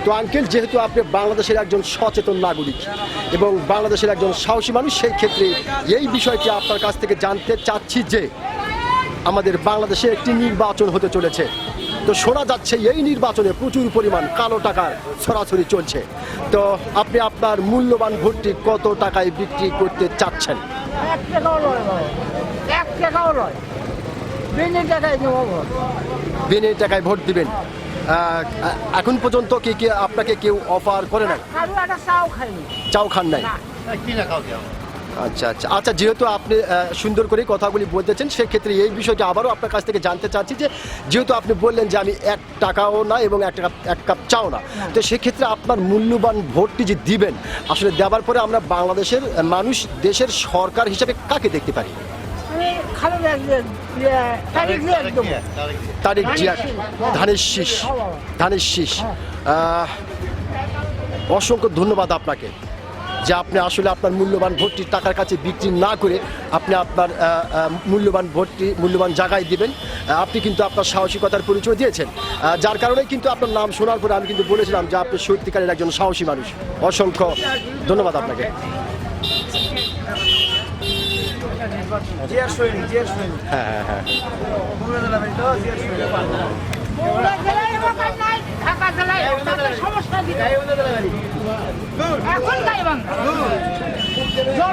তো আঙ্কেল, যেহেতু আপনি বাংলাদেশের একজন সচেতন নাগরিক এবং বাংলাদেশের একজন সাহসী মানুষ, সেই ক্ষেত্রে এই বিষয়টি আপনার কাছ থেকে জানতে চাচ্ছি যে আমাদের বাংলাদেশে একটি নির্বাচন হতে চলেছে। তো শোনা যাচ্ছে এই নির্বাচনে প্রচুর পরিমাণ কালো টাকার ছড়াছড়ি চলছে। তো আপনি আপনার মূল্যবান ভোটটি কত টাকায় বিক্রি করতে চাচ্ছেন? 1 টাকাও লয় বাবা, 1 টাকাও লয়, বিনা টাকায় নেবো ভোট। বিনা টাকায় ভোট দিবেন? এখন পর্যন্ত কি আপনাকে কেউ অফার করে নাই? কারো একটা চাও খাইনি। চাও খান নাই? আচ্ছা আচ্ছা আচ্ছা, যেহেতু আপনি সুন্দর করে কথাগুলি বলতেছেন, সেক্ষেত্রে এই বিষয়টা আবারও আপনার কাছ থেকে জানতে চাচ্ছি যে যেহেতু আপনি বললেন যে আমি 1 টাকাও না এবং 1 কাপ চাও না, তো সেক্ষেত্রে আপনার মূল্যবান ভোটটি যে দিবেন, আসলে দেওয়ার পরে আমরা বাংলাদেশের মানুষ দেশের সরকার হিসেবে কাকে দেখতে পারি? আমি খালেদা তারিখ দিয়ে একদম তারেক জিয়া, ধানের শীষ, ধানের শীষ। অসংখ্য ধন্যবাদ আপনাকে যে আপনি আসলে আপনার মূল্যবান ভোটটি টাকার কাছে বিক্রি না করে আপনি আপনার মূল্যবান ভোটটি মূল্যবান জায়গায় দিবেন। আপনি কিন্তু আপনার সাহসিকতার পরিচয় দিয়েছেন, যার কারণে কিন্তু আপনার নাম শোনার পরে আমি কিন্তু বলেছিলাম যে আপনি সত্যিকারের একজন সাহসী মানুষ। অসংখ্য ধন্যবাদ আপনাকে। হ্যাঁ হ্যাঁ হ্যাঁ, বগুড়া জেলায় এলাকার নাই, ঢাকা জেলায় এলাকার সমস্যা দিতে এখন গাইবান্ধা